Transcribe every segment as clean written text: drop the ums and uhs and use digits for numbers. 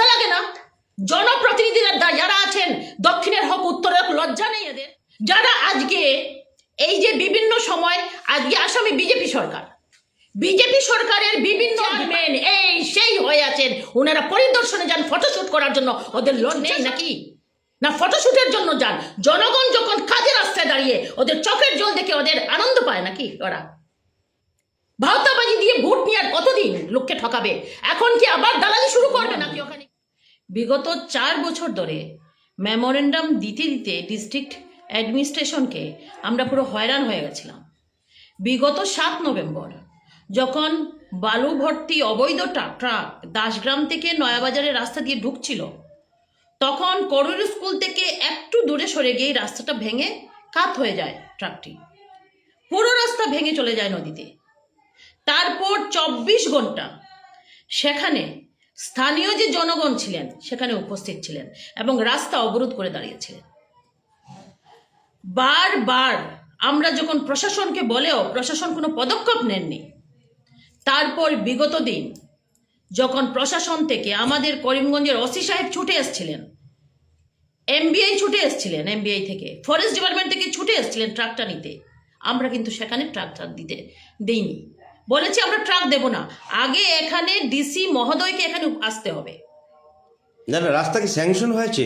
লজ্জা লাগে না? জনপ্রতিনিধিরা যারা আছেন, দক্ষিণের হোক উত্তরের হোক, লজ্জা নেই এদের? যারা আজকে এই যে বিভিন্ন সময়, আজকে আসামে বিজেপি সরকারের বিভিন্ন মেন এই সেই হয়ে আছেন, ওনারা পরিদর্শনে যান ফটোশুট করার জন্য, ওদের লজ্জা নেই নাকি? না ফটোশুটের জন্য যান? জনগণ যখন কাজে রাস্তায় দাঁড়িয়ে ওদের চোখের জল দেখে ওদের আনন্দ পায় নাকি? ওরা ভাওতাবাজি দিয়ে ভোট নিয়ে আর কতদিন লোককে ঠকাবে? এখন কি আবার দালালি শুরু করবে নাকি ওখানে? বিগত 4 বছর ধরে মেমোরেন্ডাম দিতে দিতে ডিস্ট্রিক্ট অ্যাডমিনিস্ট্রেশনকে আমরা পুরো হয়রান হয়ে গেছিলাম। বিগত 7 নভেম্বর যখন বালু ভর্তি অবৈধ ট্রাক দাসগ্রাম থেকে নয়াবাজারের রাস্তা দিয়ে ঢুকছিল, তখন করুর স্কুল থেকে একটু দূরে সরে গিয়ে রাস্তাটা ভেঙে কাত হয়ে যায়, ট্রাকটি পুরো রাস্তা ভেঙে চলে যায় নদীতে। তারপর 24 ঘন্টা সেখানে স্থানীয় যে জনগণ ছিলেন সেখানে উপস্থিত ছিলেন এবং রাস্তা অবরোধ করে দাঁড়িয়েছিলেন। বারবার আমরা যখন প্রশাসনকে বলেও প্রশাসন কোনো পদক্ষেপ নেননি। তারপর বিগত দিন যখন প্রশাসন থেকে আমাদের করিমগঞ্জের ওসি সাহেব ছুটে এসেছিলেন, এমবিআই ছুটে এসেছিলেন, এমবিআই থেকে ফরেস্ট ডিপার্টমেন্ট থেকে ছুটে এসেছিলেন ট্রাকটা নিতে, আমরা কিন্তু সেখানে ট্রাকটা দিতে দেইনি। বলেছি আমরা ট্রাক দেব না, আগে এখানে ডিসি মহোদয়কে এখানে আসতে হবে। না না, রাস্তা কি স্যাংশন হয়েছে?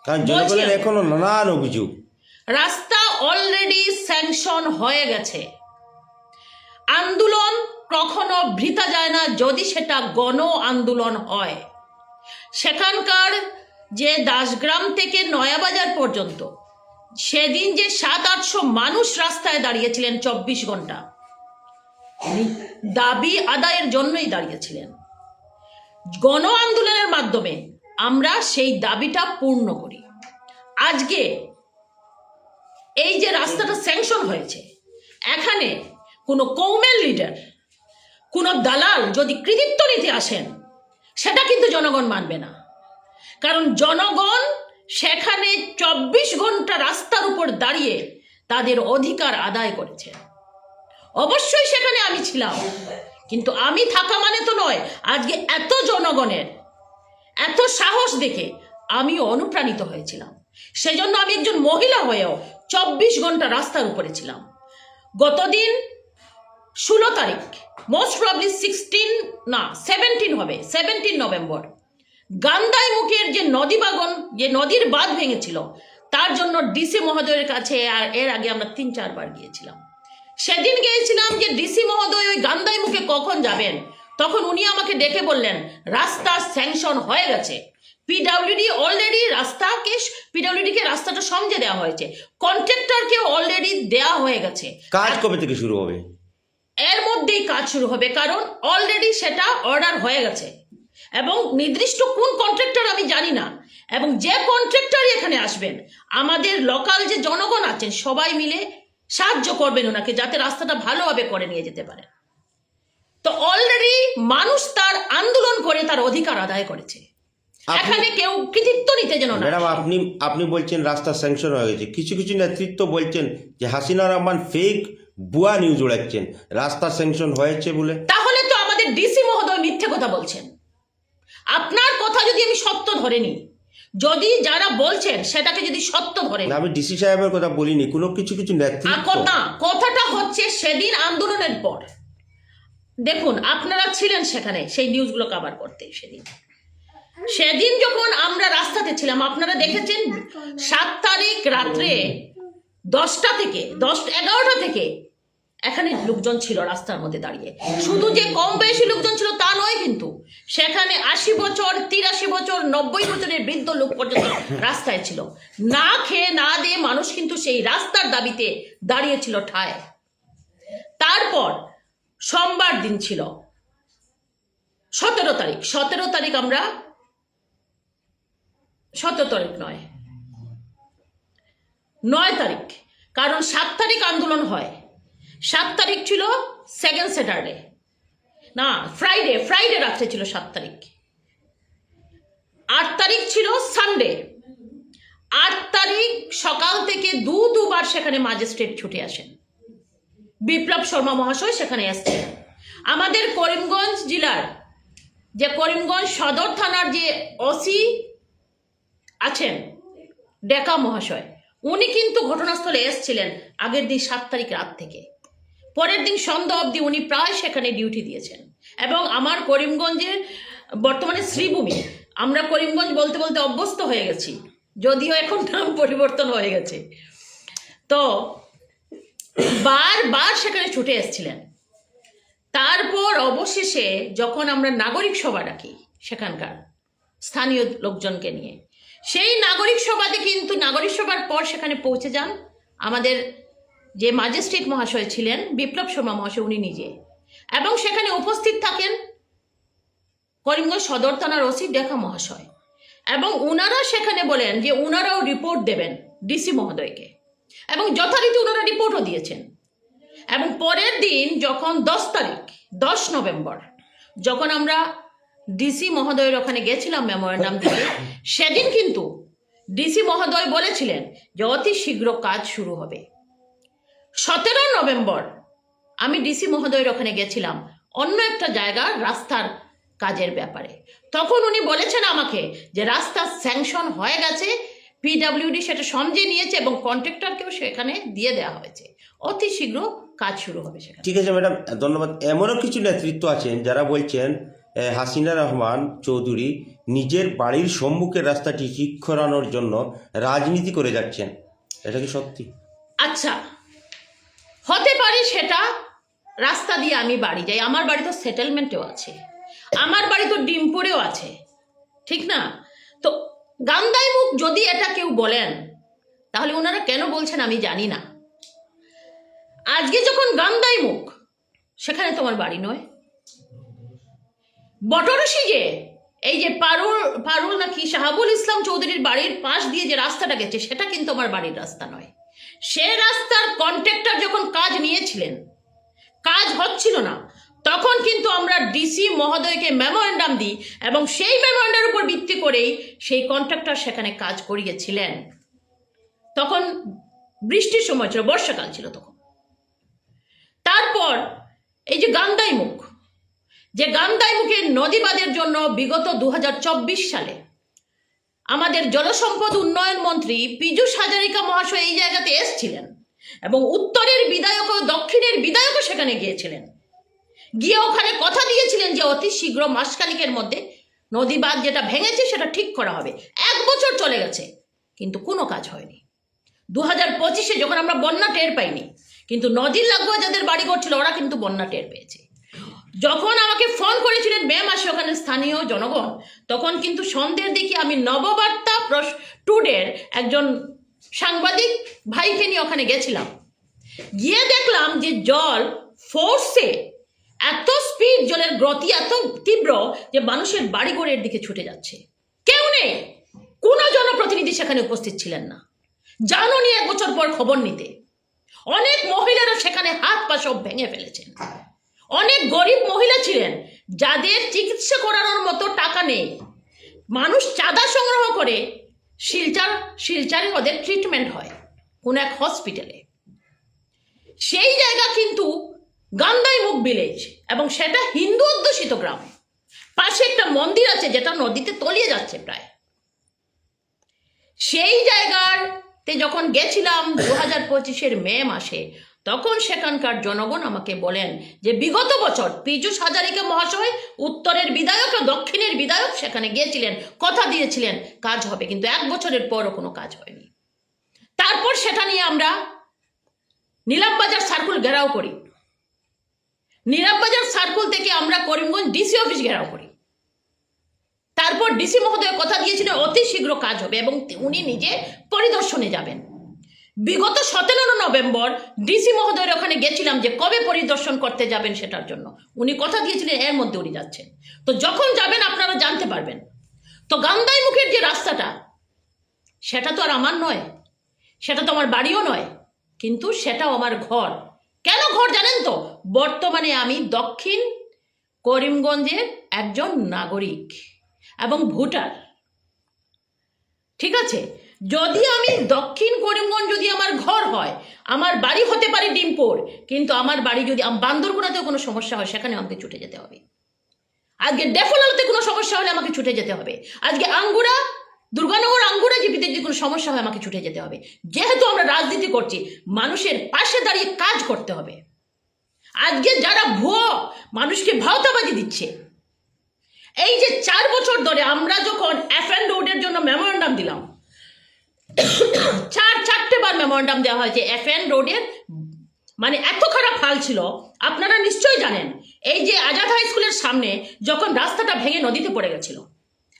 কারণ জনগণের এখনো নানান অভিযোগ। রাস্তা অলরেডি স্যাংশন হয়ে গেছে। আন্দোলন কখনো বৃথা যায় না যদি সেটা গণ আন্দোলন হয়। সেখানকার যে দাসগ্রাম থেকে নয়াবাজার পর্যন্ত সেদিন যে 700-800 মানুষ রাস্তায় দাঁড়িয়েছিলেন 24 ঘন্টা, দাবি আদায়ের জন্যই দাঁড়িয়েছিলেন। গণ আন্দোলনের মাধ্যমে আমরা সেই দাবিটা পূর্ণ করি। আজকে এই যে রাস্তাটা স্যাংশন হয়েছে, এখানে কোনো কৌমের লিডার, কোনো দালাল যদি কৃতিত্ব নিতে আসেন, সেটা কিন্তু জনগণ মানবে না। কারণ জনগণ সেখানে 24 ঘন্টা রাস্তার উপর দাঁড়িয়ে তাদের অধিকার আদায় করেছে। অবশ্যই সেখানে আমি ছিলাম, কিন্তু আমি থাকা মানে তো নয় আজকে এত জনগণের এত সাহস দেখে আমি অনুপ্রাণিত হয়েছিলাম। সেজন্য আমি একজন মহিলা হয়েও 24 ঘন্টা রাস্তার উপরে ছিলাম। গতদিন 16 তারিখ, মোস্ট প্রবলি 17 হবে, 17 নভেম্বর, গান্দাই মুখের যে যে নদীর বাঁধ ভেঙেছিল, তার জন্য ডিসি মহোদয়ের কাছে আর এর আগে আমরা 3-4 বার গিয়েছিলাম। সেদিন গিয়েছিলাম যে ডিসি মহোদয় ওই গান্দাই মুখে কখন যাবেন, তখন উনি আমাকে ডেকে বললেন রাস্তা স্যাংশন হয়ে গেছে, পিডব্লিউডি অলরেডি পিডব্লিউডিকে রাস্তাটা সমঝে দেওয়া হয়েছে, কন্ট্রাক্টরকে অলরেডি দেওয়া হয়ে গেছে। কাজ কবে থেকে শুরু হবে? এর মধ্যেই কাজ শুরু হবে, কারণ অলরেডি সেটা অর্ডার হয়ে গেছে এবং নির্দিষ্ট কোন কন্ট্রাক্টর আমি জানি না, এবং যে কন্ট্রাক্টরই এখানে আসবেন আমাদের লোকাল যে জনগণ আছেন সবাই মিলে সাহায্য করবেন ওনাকে, যাতে রাস্তাটা ভালোভাবে করে নিয়ে যেতে পারে। তো অলরেডি মানুষ তার আন্দোলন করে তার অধিকার আদায় করেছে, এখানে কেউ কৃতিত্ব নিতে যেন না। ম্যাডাম, আপনি বলছেন রাস্তা স্যাংশন হয়ে গেছে, কিছু কিছু নেতৃত্ব বলছেন যে হাসিনা রহমান ফেক ভুয়া নিউজ উড়াচ্ছেন রাস্তা স্যাংশন হয়েছে বলে। তাহলে তো আমাদের ডিসি মহোদয় মিথ্যে কথা বলছেন। আপনার কথা যদি আমি সত্য ধরে নিই, যদি যারা বলছেন সেটাকে যদি সত্য ধরে, আমি ডিসি সাহেবের কথা বলিনি, কোনো কিছু কিছু নেতৃত্ব। কথাটা হচ্ছে সেদিন আন্দোলনের পর, দেখুন আপনারা ছিলেন সেখানে সেই নিউজগুলো কভার করতে। সেদিন যখন আমরা রাস্তাতে ছিলাম আপনারা দেখেছেন 7 তারিখ রাত্রে 11টা থেকে এখানে লোকজন ছিল রাস্তার মধ্যে দাঁড়িয়ে। শুধু যে কম বয়সী লোকজন ছিল তা নয়, কিন্তু সেখানে 80 বছর, 83 বছর, 90 বছরের বৃদ্ধ লোক পর্যন্ত রাস্তায় ছিল। না খেয়ে না দিয়ে মানুষ কিন্তু সেই রাস্তার দাবিতে দাঁড়িয়েছিল ঠায়। তারপর সোমবার দিন ছিল 17 তারিখ। 17 তারিখ আমরা 17 তারিখ নয়, 9 তারিখ, কারণ 7 তারিখ আন্দোলন হয়। 7 তারিখ ছিল সেকেন্ড স্যাটারডে, না ফ্রাইডে রাত্রে ছিল 7 তারিখ। 8 তারিখ ছিল সানডে। 8 তারিখ সকাল থেকে দুবার সেখানে ম্যাজিস্ট্রেট ছুটে আসেন, বিপ্লব শর্মা মহাশয় সেখানে আসছেন। আমাদের করিমগঞ্জ জেলার যে করিমগঞ্জ সদর থানার যে ওসি আছেন ডেকা মহাশয়, উনি কিন্তু ঘটনাস্থলে এসেছিলেন আগের দিন 7 তারিখ রাত থেকে। পরের দিন সন্ধ্যা অবধি উনি প্রায় সেখানে ডিউটি দিয়েছেন। এবং আমার করিমগঞ্জের বর্তমানে শ্রীভূমি, আমরা করিমগঞ্জ বলতে বলতে অভ্যস্ত হয়ে গেছি, যদিও এখন নাম পরিবর্তন হয়ে গেছে। তো বারবার সেখানে ছুটে এসেছিলেন। তারপর অবশেষে যখন আমরা নাগরিক সভা ডাকি সেখানকার স্থানীয় লোকজনকে নিয়ে, সেই নাগরিক সভাতে কিন্তু নাগরিক সভার পর সেখানে পৌঁছে যান আমাদের যে ম্যাজিস্ট্রেট মহাশয় ছিলেন বিপ্লব শর্মা মহাশয়, উনি নিজে। এবং সেখানে উপস্থিত থাকেন করিমগঞ্জ সদর থানার ওসি ডেকা মহাশয়। এবং ওনারা সেখানে বলেন যে ওনারাও রিপোর্ট দেবেন ডিসি মহোদয়কে, এবং যথারীতি ওনারা রিপোর্টও দিয়েছেন। এবং পরের দিন যখন 10 নভেম্বর যখন আমরা ডিসি মহোদয়ের ওখানে গেছিলাম মেমোরেন্ডাম দিতে, সেদিন কিন্তু ডিসি মহোদয় বলেছিলেন যে অতি শীঘ্র কাজ শুরু হবে। 17 নভেম্বর আমি ডিসি মহোদয়ের ওখানে গেছিলাম অন্য একটা জায়গার রাস্তার কাজের ব্যাপারে। তখন উনি বলেছেন আমাকে যে রাস্তা স্যাংশন হয়ে গেছে, পিডব্লিউডি সেটা সমঝে নিয়েছে এবং কন্ট্রাক্টরকেও সেখানে দিয়ে দেওয়া হয়েছে, অতি শীঘ্র কাজ শুরু হবে সেখানে। ঠিক আছে ম্যাডাম, ধন্যবাদ। এমনও কিছু নেতৃত্ব আছেন যারা বলছেন হাসিনা রহমান চৌধুরী নিজের বাড়ির সম্মুখের রাস্তাটি ঠিক করানোর জন্য রাজনীতি করে যাচ্ছেন, এটা কি সত্যি? আচ্ছা, হতে পারে সেটা। রাস্তা দিয়ে আমি বাড়ি যাই, আমার বাড়ি তো সেটেলমেন্টেও আছে, আমার বাড়ি তো ডিমপুরেও আছে, ঠিক না? তো গান্দাই মুখ যদি এটা কেউ বলেন, তাহলে ওনারা কেন বলছেন আমি জানি না। আজকে যখন গান্দাই মুখ, সেখানে তোমার বাড়ি নয়। বটরসি যে এই যে পারুল নাকি শাহাবুল ইসলাম চৌধুরীর বাড়ির পাশ দিয়ে যে রাস্তাটা গেছে, সেটা কিন্তু আমার বাড়ির রাস্তা নয়। সে রাস্তার কন্ট্রাক্টর যখন কাজ নিয়েছিলেন, কাজ হচ্ছিল না, তখন কিন্তু আমরা ডিসি মহোদয়কে মেমোরেন্ডাম দিই এবং সেই মেমোরেন্ডামের উপর ভিত্তি করেই সেই কন্ট্রাক্টর সেখানে কাজ করিয়েছিলেন। তখন বৃষ্টির সময় ছিল, বর্ষাকাল ছিল তখন। তারপর এই যে গান্দাই মুখ, যে গান্দাই মুখের নদীবাদের জন্য বিগত 2024 সালে আমাদের জলসম্পদ উন্নয়ন মন্ত্রী পীযূষ হাজারিকা মহাশয় এই জায়গাতে এসেছিলেন এবং উত্তরের বিধায়ক ও দক্ষিণের বিধায়কও সেখানে গিয়েছিলেন, গিয়ে ওখানে কথা দিয়েছিলেন যে অতি শীঘ্র মাসখানেকের মধ্যে নদীবাঁধ যেটা ভেঙেছে সেটা ঠিক করা হবে। 1 বছর চলে গেছে কিন্তু কোনো কাজ হয়নি। 2025-এ যখন আমরা বন্যা টের পাইনি, কিন্তু নদীর লাগোয়া যাদের বাড়ি করছিল ওরা কিন্তু বন্যা টের পেয়েছে। যখন আমাকে ফোন করেছিলেন মে মাসে ওখানে স্থানীয় জনগণ, তখন কিন্তু সন্ধ্যের দিকে আমি নববার্তা টুডের একজন সাংবাদিক ভাইকে নিয়ে ওখানে গেছিলাম। গিয়ে দেখলাম যে জল ফোর্সে এত স্পিড, জলের গতি এত তীব্র যে মানুষের বাড়িঘরের দিকে ছুটে যাচ্ছে। কেউ নেই, কোনো জনপ্রতিনিধি সেখানে উপস্থিত ছিলেন না। জানো নি 1 বছর পর খবর নিতে। অনেক মহিলারা সেখানে হাত পা সব ভেঙে ফেলেছেন। অনেক গরিব মহিলা ছিলেন যাদের চিকিৎসা করানোর মতো টাকা নেই, মানুষ চাঁদা সংগ্রহ করে শিলচারে ওদের ট্রিটমেন্ট হয় কোন এক হসপিটালে। সেই জায়গা কিন্তু গান্দাই মুখ ভিলেজ এবং সেটা হিন্দু অধ্যুষিত গ্রাম। পাশে একটা মন্দির আছে যেটা নদীতে তলিয়ে যাচ্ছে প্রায়। সেই জায়গাতে যখন গেছিলাম 2025-এর মে মাসে, তখন সেখানকার জনগণ আমাকে বলেন যে বিগত বছর পীযূষ হাজারিকা মহাশয় উত্তরের বিধায়ক ও দক্ষিণের বিধায়ক সেখানে গিয়েছিলেন, কথা দিয়েছিলেন কাজ হবে, কিন্তু 1 বছরের পরও কোনো কাজ হয়নি। তারপর সেটা নিয়ে আমরা নিলামবাজার সার্কুল ঘেরাও করি। নিলামবাজার সার্কুল থেকে আমরা করিমগঞ্জ ডিসি অফিস ঘেরাও করি। তারপর ডিসি মহোদয় কথা দিয়েছিলেন অতি শীঘ্র কাজ হবে এবং উনি নিজে পরিদর্শনে যাবেন। বিগত 17 নভেম্বর ডিসি মহোদয়ের ওখানে গেছিলাম যে কবে পরিদর্শন করতে যাবেন সেটার জন্য। উনি কথা দিয়েছিলেন এর মধ্যে উনি যাচ্ছেন। তো যখন যাবেন আপনারা জানতে পারবেন। তো গান্দাই মুখের যে রাস্তাটা, সেটা তো আর আমার নয়, সেটা তো আমার বাড়িও নয়, কিন্তু সেটাও আমার ঘর। কেন ঘর জানেন তো? বর্তমানে আমি দক্ষিণ করিমগঞ্জের একজন নাগরিক এবং ভোটার, ঠিক আছে? যদি আমি দক্ষিণ করিমগঞ্জ যদি আমার ঘর হয়, আমার বাড়ি হতে পারে ডিমপুর, কিন্তু আমার বাড়ি যদি বান্দরগুনাতেও কোনো সমস্যা হয় সেখানে আমাকে ছুটে যেতে হবে। আজকে ডেফোলালতে কোনো সমস্যা হলে আমাকে ছুটে যেতে হবে। আজকে আঙ্গুরা, দুর্গানগর আঙ্গুরা জীবিতে যদি কোনো সমস্যা হয় আমাকে ছুটে যেতে হবে। যেহেতু আমরা রাজনীতি করছি, মানুষের পাশে দাঁড়িয়ে কাজ করতে হবে। আজকে যারা ভুয়ো মানুষকে ভাওতাবাজি দিচ্ছে, এই যে 4 বছর ধরে আমরা যখন FN রোডের জন্য মেমোরেন্ডাম দিলাম, 4 বার মেমোরেন্ডাম দেওয়া হয়েছে FN রোডের, মানে এত খারাপ হাল ছিল আপনারা নিশ্চয়ই জানেন। এই যে আজাদ হাই স্কুলের সামনে যখন রাস্তাটা ভেঙে নদীতে পড়ে গেছিল,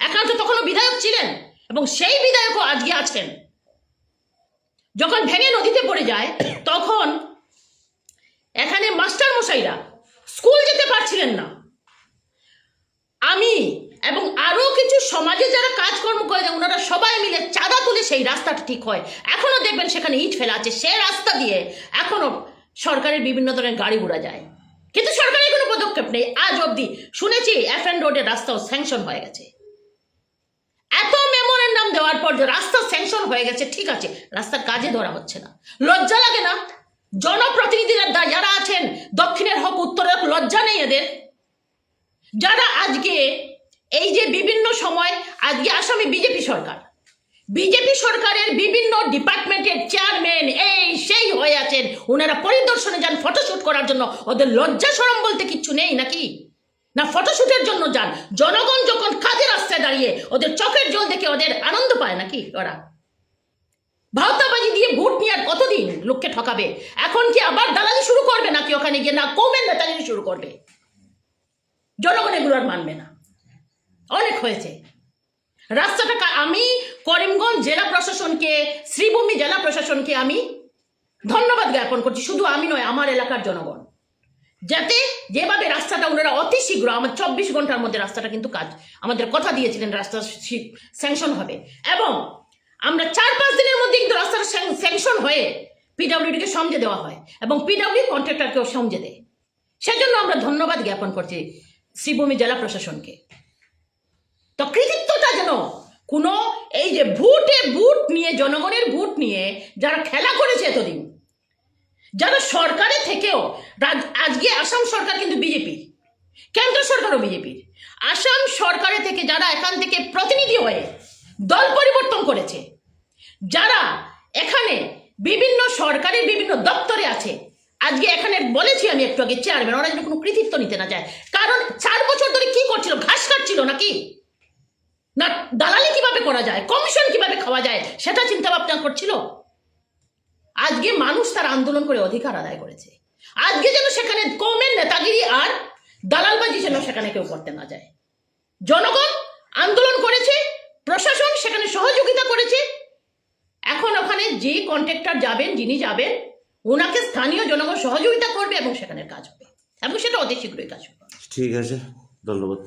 একান্ত তখনও বিধায়ক ছিলেন এবং সেই বিধায়কও আজকে আছেন। যখন ভেঙে নদীতে পড়ে যায় তখন এখানে মাস্টার মশাইরা স্কুল যেতে পারছিলেন না। আমি এবং আরো কিছু সমাজে যারা কাজকর্ম করে ওনারা সবাই মিলে চাঁদা তুলে সেই রাস্তাটা ঠিক হয়। এখনো দেখবেন সেখানে ইট ফেলা আছে, সে রাস্তা দিয়ে এখনো সরকারের বিভিন্ন ধরনের গাড়ি ঘোড়া যায়, কিন্তু সরকারের কোনো পদক্ষেপ নেই। আজ অবধি শুনেছি FN রোডের রাস্তাও স্যাংশন হয়ে গেছে। এত মেমোরেন্ডাম দেওয়ার পর যে রাস্তা স্যাংশন হয়ে গেছে, ঠিক আছে, রাস্তার কাজে ধরা হচ্ছে না। লজ্জা লাগে না? জনপ্রতিনিধিরা যারা আছেন, দক্ষিণের হোক উত্তরের হোক, লজ্জা নেই এদের? যারা আজকে এই যে বিভিন্ন সময়, আজকে আসামে বিজেপি সরকারের বিভিন্ন ডিপার্টমেন্টের চেয়ারম্যান এই সেই হয়ে আছেন, ওনারা পরিদর্শনে যান ফটোশুট করার জন্য। ওদের লজ্জা শরম বলতে কিচ্ছু নেই নাকি? না ফটোশুটের জন্য যান? জনগণ যখন কাজে রাস্তায় দাঁড়িয়ে ওদের চোখের জল দেখে ওদের আনন্দ পায় নাকি? ওরা ভাওতাবাজি দিয়ে ভোট নিয়ে আর কতদিন লোককে ঠকাবে? এখন কি আবার দালালি শুরু করবে নাকি ওখানে গিয়ে? না কৌমের নেতাগিরি শুরু করবে? জনগণ এগুলো আর মানবে না, অনেক হয়েছে। রাস্তাটা আমি করিমগঞ্জ জেলা প্রশাসনকে, শ্রীভূমি জেলা প্রশাসনকে আমি ধন্যবাদ জ্ঞাপন করছি। শুধু আমি নয়, আমার এলাকার জনগণ, যাতে যেভাবে রাস্তাটা ওনারা অতি শীঘ্র, আমার 24 ঘন্টার মধ্যে রাস্তাটা কিন্তু কাজ আমাদের কথা দিয়েছিলেন রাস্তা স্যাংশন হবে, এবং আমরা 4-5 দিনের মধ্যে কিন্তু রাস্তাটা স্যাংশন হয়ে PWDকে সমঝে দেওয়া হয় এবং PWD কন্ট্রাক্টরকেও সমঝে দেয়। সেজন্য আমরা ধন্যবাদ জ্ঞাপন করছি শ্রীভূমি জেলা প্রশাসনকে। তো কৃতিত্বটা যেন কোনো এই যে ভোট নিয়ে, জনগণের ভোট নিয়ে যারা খেলা করেছে এতদিন, যারা সরকারে থেকেও, আজকে আসাম সরকার কিন্তু বিজেপি, কেন্দ্র সরকারও বিজেপির, আসাম সরকারে থেকে যারা এখান থেকে প্রতিনিধি হয়ে দল পরিবর্তন করেছে, যারা এখানে বিভিন্ন সরকারের বিভিন্ন দপ্তরে আছে, আজকে এখানে বলেছি আমি একটু আগে চেয়ারম্যান, ওরা যেন কোনো কৃতিত্ব নিতে না চায়। কারণ 4 বছর ধরে কি করছিল? ঘাস কাটছিল নাকি? না দালালি কিভাবে করা যায়, কমিশন কিভাবে খাওয়া যায় সেটা চিন্তা ভাবনা করছিল? আজকে মানুষ তার আন্দোলন করে অধিকার আদায় করেছে। আজকে যেন সেখানে কৌমের নেতাগিরি আর দালালবাজি যেন সেখানে কেউ করতে না যায়। জনগণ আন্দোলন করেছে, প্রশাসন সেখানে সহযোগিতা করেছে। এখন ওখানে যে কন্ট্রাক্টর যাবেন, যিনি যাবেন, ওনাকে স্থানীয় জনগণ সহযোগিতা করবে এবং সেখানে কাজ হবে, এবং সেটা অতি শীঘ্রই কাজ হবে। ঠিক আছে, ধন্যবাদ।